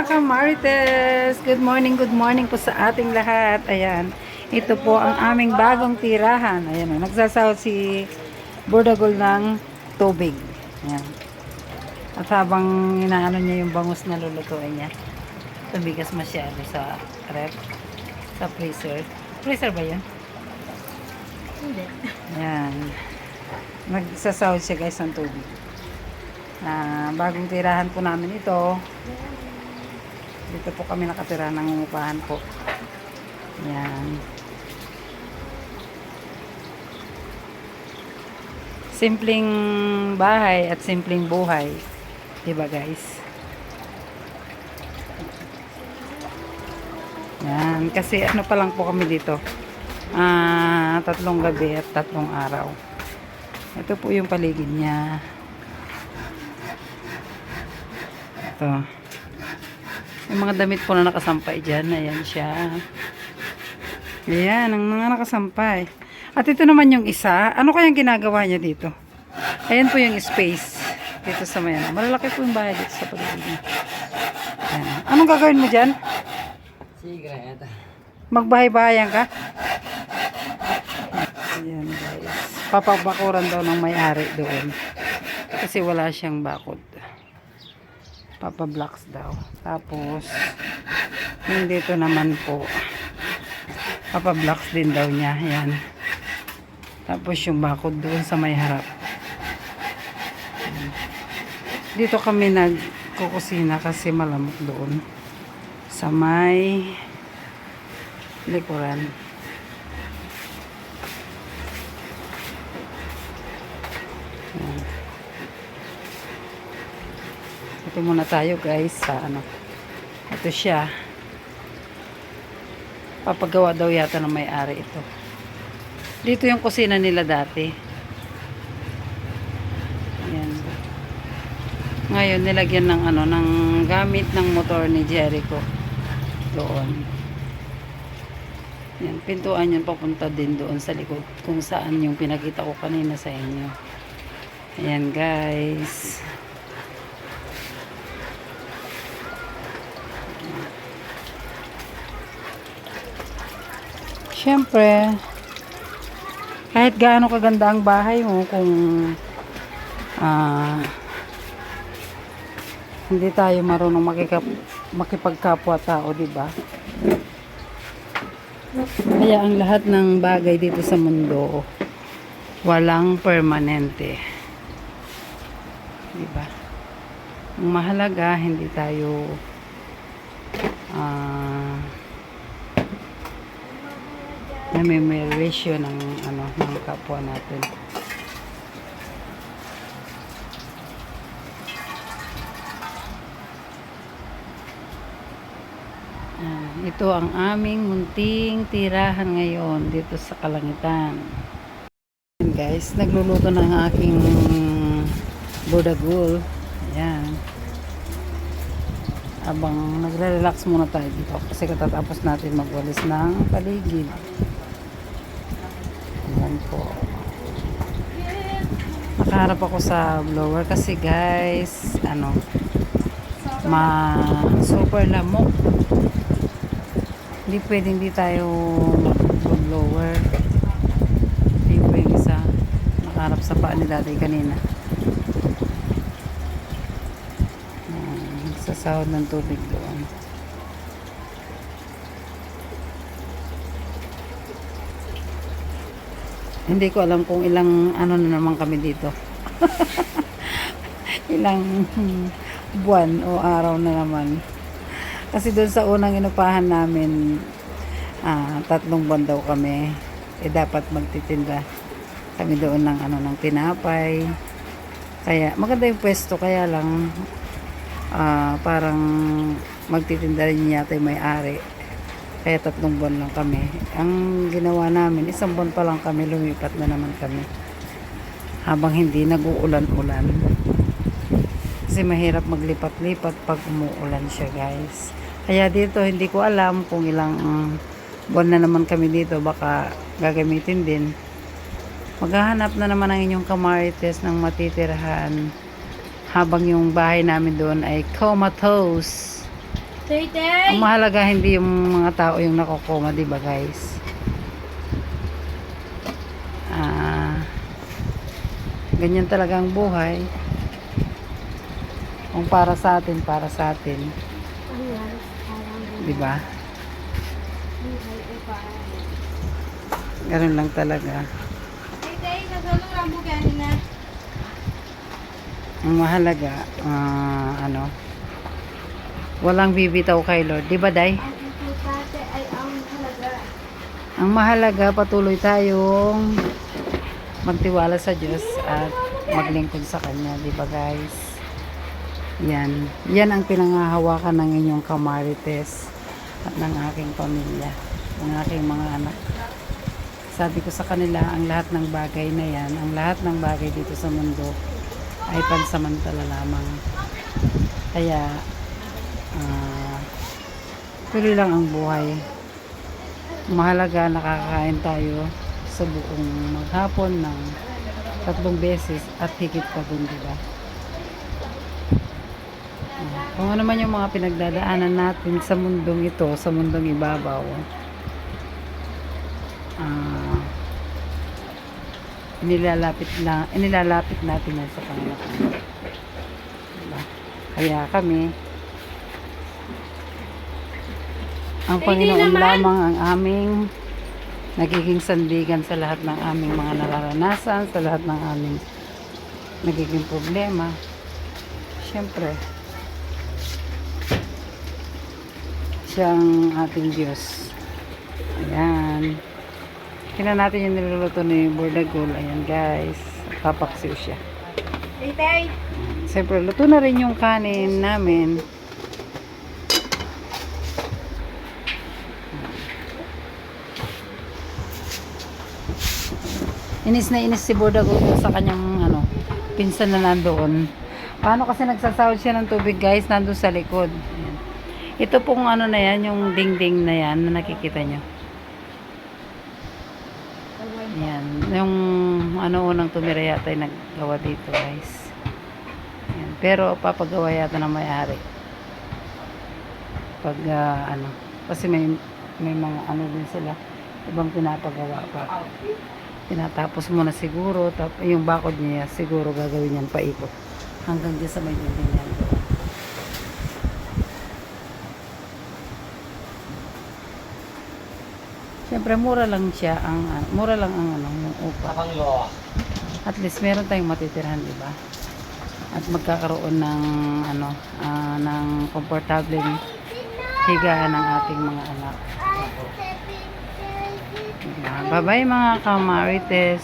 mga kamarites! Good morning po sa ating lahat. Ayan, ito po ang aming bagong tirahan. Ayan, nagsasahod si Burdagol ng tubig. Ayan. At habang inaano niya yung bangus na lulutuin niya, tumigas masyado sa ref, sa freezer. Freezer ba yun? Hindi. Ayan. Nagsasahod siya guys ng tubig. Bagong tirahan po namin ito. Dito po kami nakatira, nangungupahan po. Yan. Simpleng bahay at simpleng buhay. Diba guys? Yan. Kasi ano pa lang po kami dito. 3 gabi at 3 araw. Ito po yung paligid niya. Ito. Yung mga damit po na nakasampay dyan. Ayan siya. Ayan, ang mga nakasampay. At ito naman yung isa. Ano kayang ginagawa niya dito? Ayan po yung space. Dito sa mayan. Malalaki po yung bahay dito sa paligid niya. Ayan. Anong gagawin mo dyan? Magbahay-bahayan ka? Ayan guys. Papabakuran daw ng may-ari doon. Kasi wala siyang bakod. Papa-blocks daw. Tapos, yung dito naman po, papa-blocks din daw niya. Ayan. Tapos yung bakod doon sa may harap. Ayan. Dito kami nagkukusina kasi malamok doon. Sa may likuran. Ayan. Ito muna tayo guys sa ano. Ito siya. Papagawa daw yata ng may-ari ito. Dito yung kusina nila dati. Ayan. Ngayon nilagyan ng ano, ng gamit ng motor ni Jericho. Doon. Yan, pintuan yun papunta din doon sa likod kung saan yung pinakita ko kanina sa inyo. Ayan guys. Siyempre, kahit gaano kaganda ang bahay mo, kung hindi tayo marunong makipagkapwa-tao, diba? Kaya ang lahat ng bagay dito sa mundo, walang permanente. Diba? Ang mahalaga, hindi tayo namimerisyo ng ano, ng kapwa natin. Ito ang aming munting tirahan ngayon dito sa Kalangitan. Ayan guys, nagluluto ng aking Burdagol. Ayan. Abang nagre-relax muna tayo dito kasi katatapos natin magwalis ng paligid. Ayan po. Nakaharap ako sa blower kasi guys, ano, super lamok. Hindi pwedeng di tayo mag-blower. Hindi po yung isa nakaharap sa paa ni daddy kanina. Sa sahod ng tubig doon. Hindi ko alam kung ilang ano na naman kami dito. Ilang buwan o araw na naman. Kasi doon sa unang inupahan namin, 3 buwan daw kami. Dapat magtitinda kami doon ng ano, ng tinapay. Kaya maganda yung pwesto, kaya lang parang magtitinda rin yata yung may-ari. Kaya 3 buwan lang kami. Ang ginawa namin, 1 buwan pa lang kami, lumipat na naman kami. Habang hindi nag-uulan-ulan. Kasi mahirap maglipat-lipat pag umuulan siya guys. Kaya dito, hindi ko alam kung ilang buwan na naman kami dito. Baka gagamitin din. Maghahanap na naman ang inyong kamarites ng matitirahan. Habang yung bahay namin doon ay comatose. Tay! Ang mahalaga hindi yung mga tao yung nakukoma, di ba guys? Ganyan talaga ang buhay. Kung para sa atin, para sa atin. Di ba? Ganun lang talaga. Tay, nasalong rambo ganin na. Ang mahalaga, walang bibitaw kay Lord. Di ba, Day? Ang importante ay ang halaga. Ang mahalaga, patuloy tayong magtiwala sa Diyos at maglingkod sa Kanya. Di ba, guys? Yan. Yan ang pinangahawakan ng inyong kamarites at ng aking pamilya, ng aking mga anak. Sabi ko sa kanila, ang lahat ng bagay na yan, ang lahat ng bagay dito sa mundo ay pansamantala lamang. Kaya, tuloy lang ang buhay. Mahalaga, nakakain tayo sa buong maghapon ng 3 beses at higit pa dun, diba? Kung ano man yung mga pinagdadaanan natin sa mundong ito, sa mundong ibabaw, inilalapit natin yan sa Panginoon. Diba? Kaya kami, ang Panginoon lamang ang aming nagiging sandigan sa lahat ng aming mga nararanasan, sa lahat ng aming nagiging problema. Siyempre, siyang ating Diyos. Ayan. Tingnan natin yung niluluto ni Bordagol. Ayan guys. Papaksiw siya. Tay! Siyempre, luto na rin yung kanin namin. Inis na inis si Bordagol sa kanyang pinsan na nandoon. Paano kasi nagsasahod siya ng tubig guys? Nandun sa likod. Ayan. Ito pong na yan, yung dingding na yan na nakikita nyo. Ayan. Yung unang tumira yata ay naggawa dito guys. Ayan. Pero papagawa yata ng may-ari. Pag kasi may mga din sila. Ibang pinapagawa pa. Tinatapos muna siguro. Yung bakod niya siguro gagawin yan paikot. Hanggang dyan sa may dingding yan doon. Siyempre mura lang siya mura lang ang yung upa. At least meron tayong matitirhan, di ba? At magkakaroon ng ng komportableng higaan ng ating mga anak. Bye-bye mga kamarites.